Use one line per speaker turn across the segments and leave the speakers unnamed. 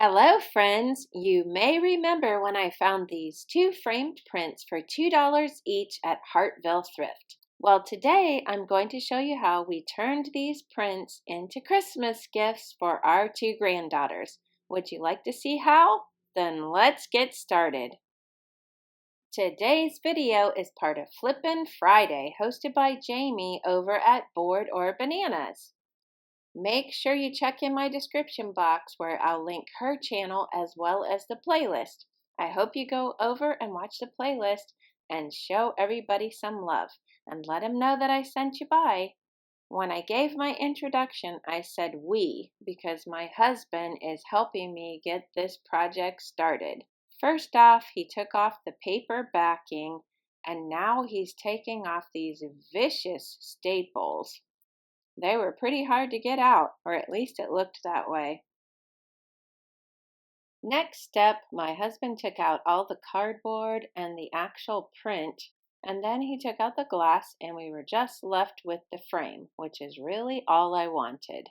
Hello friends! You may remember when I found these two framed prints for $2 each at Hartville Thrift. Well, today I'm going to show you how we turned these prints into Christmas gifts for our two granddaughters. Would you like to see how? Then let's get started. Today's video is part of Flippin Friday, hosted by Jaime over at Board or Bananas. Make sure you check in my description box where I'll link her channel as well as the playlist. I hope you go over and watch the playlist and show everybody some love and let them know that I sent you by. When I gave my introduction, I said we because my husband is helping me get this project started. First off, he took off the paper backing and now he's taking off these vicious staples. They were pretty hard to get out, or at least it looked that way. Next step, my husband took out all the cardboard and the actual print, and then he took out the glass and we were just left with the frame, which is really all I wanted.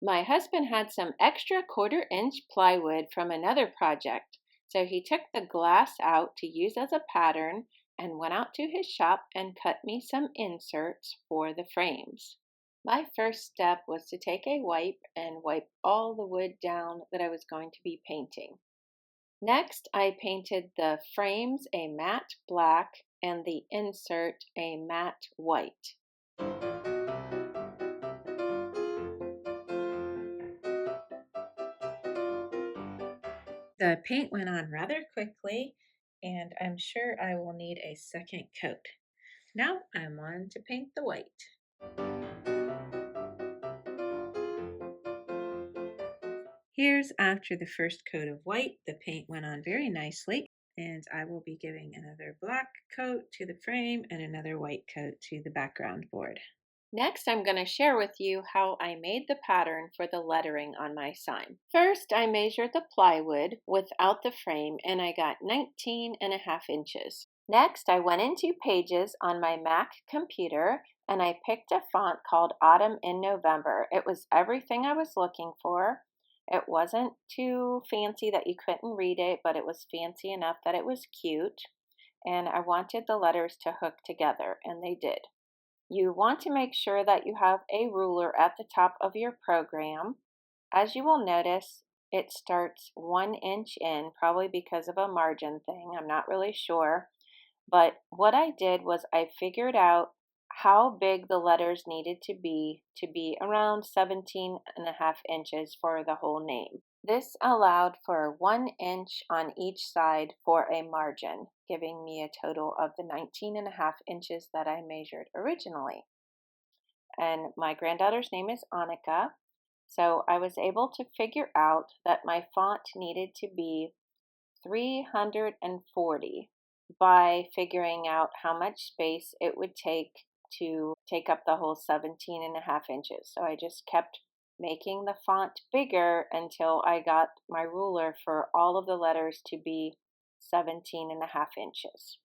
My husband had some extra 1/4-inch plywood from another project, so he took the glass out to use as a pattern and went out to his shop and cut me some inserts for the frames. My first step was to take a wipe and wipe all the wood down that I was going to be painting. Next, I painted the frames a matte black and the insert a matte white. The paint went on rather quickly, and I'm sure I will need a second coat. Now I'm on to paint the white. Here's after the first coat of white. The paint went on very nicely, and I will be giving another black coat to the frame and another white coat to the background board. Next, I'm going to share with you how I made the pattern for the lettering on my sign. First, I measured the plywood without the frame and I got 19.5 inches. Next, I went into Pages on my Mac computer and I picked a font called Autumn in November. It was everything I was looking for. It wasn't too fancy that you couldn't read it, but it was fancy enough that it was cute. And I wanted the letters to hook together, and they did. You want to make sure that you have a ruler at the top of your program. As you will notice, it starts 1 inch in, probably because of a margin thing. I'm not really sure. But what I did was I figured out how big the letters needed to be around 17.5 inches for the whole name. This allowed for 1 inch on each side for a margin, giving me a total of the 19.5 inches that I measured originally. And my granddaughter's name is Annika, so I was able to figure out that my font needed to be 340 by figuring out how much space it would take to take up the whole 17.5 inches. So I just kept making the font bigger until I got my ruler for all of the letters to be 17.5 inches.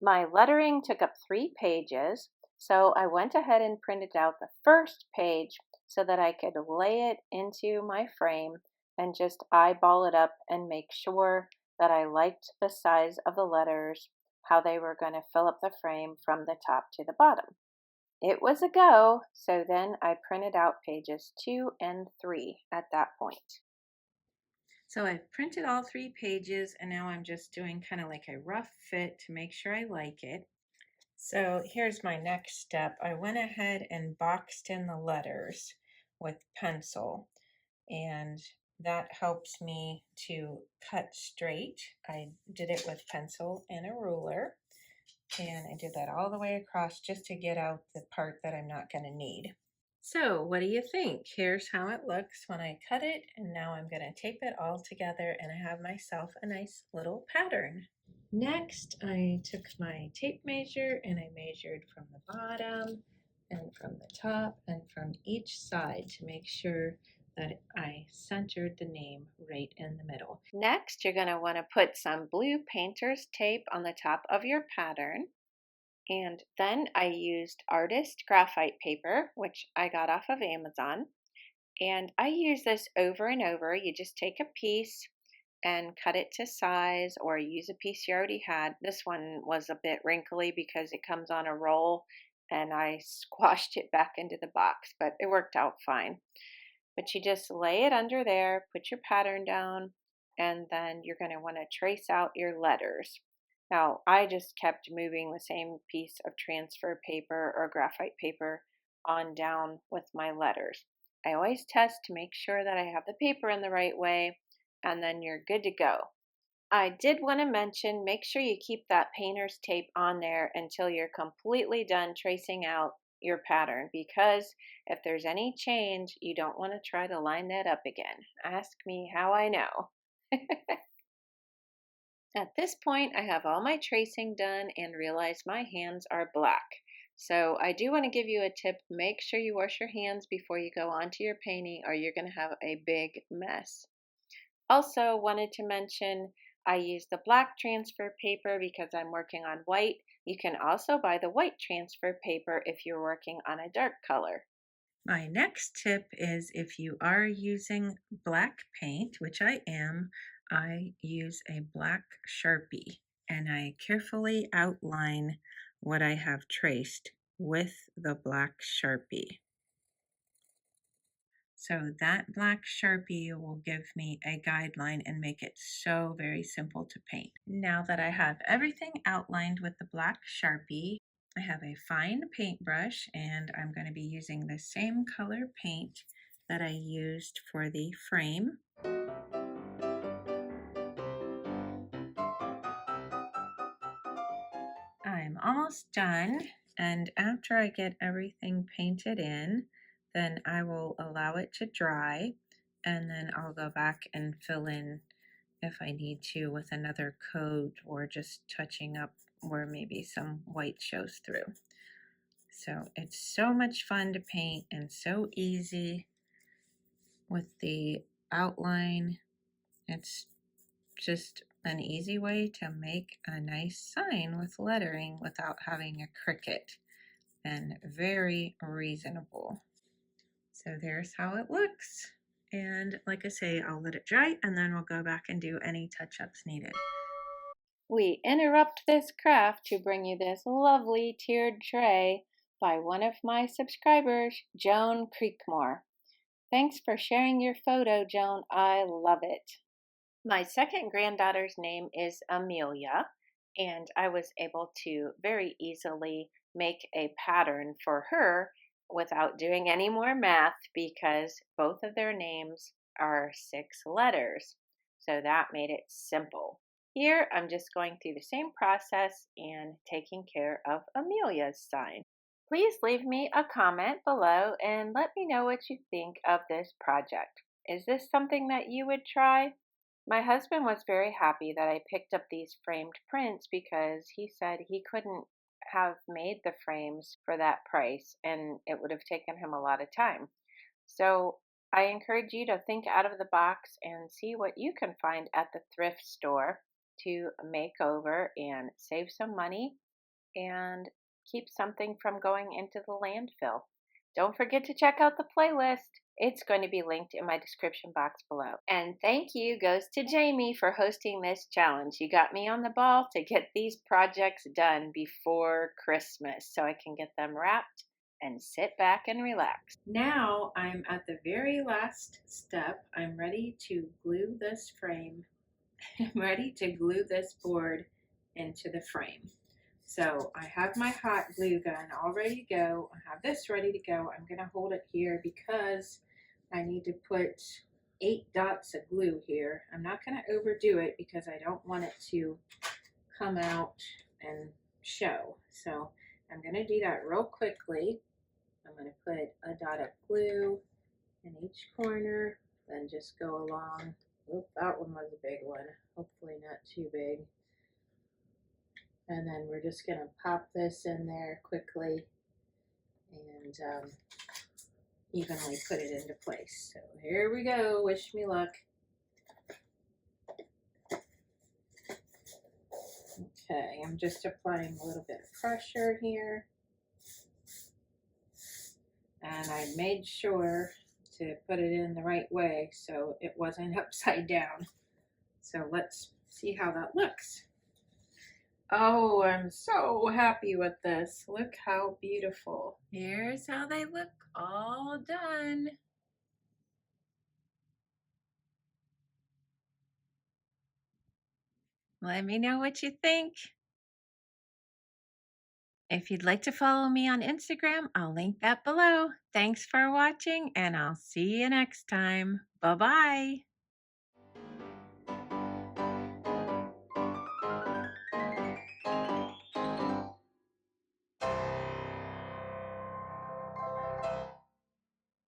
My lettering took up 3 pages, so I went ahead and printed out the first page so that I could lay it into my frame and just eyeball it up and make sure that I liked the size of the letters, how they were going to fill up the frame from the top to the bottom. It was a go, so then I printed out pages 2 and 3 at that point. So I've printed all 3 pages and now I'm just doing kind of like a rough fit to make sure I like it. So here's my next step. I went ahead and boxed in the letters with pencil, and that helps me to cut straight. I did it with pencil and a ruler. And I did that all the way across just to get out the part that I'm not going to need. So what do you think? Here's how it looks when I cut it, and now I'm going to tape it all together and I have myself a nice little pattern. Next, I took my tape measure and I measured from the bottom and from the top and from each side to make sure that I centered the name right in the middle. Next, you're going to want to put some blue painter's tape on the top of your pattern. And then I used artist graphite paper, which I got off of Amazon. And I use this over and over. You just take a piece and cut it to size or use a piece you already had. This one was a bit wrinkly because it comes on a roll and I squashed it back into the box, but it worked out fine. But you just lay it under there, put your pattern down, and then you're going to want to trace out your letters. Now, I just kept moving the same piece of transfer paper or graphite paper on down with my letters. I always test to make sure that I have the paper in the right way, and then you're good to go. I did want to mention, make sure you keep that painter's tape on there until you're completely done tracing out your pattern, because if there's any change, you don't want to try to line that up again. Ask me how I know. At this point, I have all my tracing done and realize my hands are black. So I do want to give you a tip. Make sure you wash your hands before you go onto your painting or you're going to have a big mess. Also wanted to mention, I use the black transfer paper because I'm working on white. You can also buy the white transfer paper if you're working on a dark color.
My next tip is if you are using black paint, which I am, I use a black Sharpie and I carefully outline what I have traced with the black Sharpie. So that black Sharpie will give me a guideline and make it so very simple to paint. Now that I have everything outlined with the black Sharpie, I have a fine paintbrush and I'm going to be using the same color paint that I used for the frame. I'm almost done, and after I get everything painted in, then I will allow it to dry, and then I'll go back and fill in if I need to with another coat or just touching up where maybe some white shows through. So it's so much fun to paint and so easy with the outline. It's just an easy way to make a nice sign with lettering without having a Cricut, and very reasonable. So there's how it looks. And like I say, I'll let it dry and then we'll go back and do any touch-ups needed.
We interrupt this craft to bring you this lovely tiered tray by one of my subscribers, Joan Creekmore. Thanks for sharing your photo, Joan. I love it. My second granddaughter's name is Amelia, and I was able to very easily make a pattern for her without doing any more math because both of their names are 6 letters. So that made it simple. Here, I'm just going through the same process and taking care of Amelia's sign. Please leave me a comment below and let me know what you think of this project. Is this something that you would try? My husband was very happy that I picked up these framed prints because he said he couldn't have made the frames for that price and it would have taken him a lot of time. So I encourage you to think out of the box and see what you can find at the thrift store to make over and save some money and keep something from going into the landfill. Don't forget to check out the playlist. It's going to be linked in my description box below. And thank you goes to Jaime for hosting this challenge. You got me on the ball to get these projects done before Christmas so I can get them wrapped and sit back and relax.
Now I'm at the very last step. I'm ready to glue this frame. I'm ready to glue this board into the frame. So I have my hot glue gun all ready to go. I have this ready to go. I'm going to hold it here because I need to put 8 dots of glue here. I'm not going to overdo it because I don't want it to come out and show. So I'm going to do that real quickly. I'm going to put a dot of glue in each corner, then just go along. Oop, that one was a big one. Hopefully not too big. And then we're just going to pop this in there quickly and evenly put it into place. So here we go. Wish me luck. Okay, I'm just applying a little bit of pressure here. And I made sure to put it in the right way so it wasn't upside down. So let's see how that looks. Oh, I'm so happy with this. Look how beautiful. Here's how they look all done. Let me know what you think. If you'd like to follow me on Instagram, I'll link that below. Thanks for watching, and I'll see you next time. Bye-bye.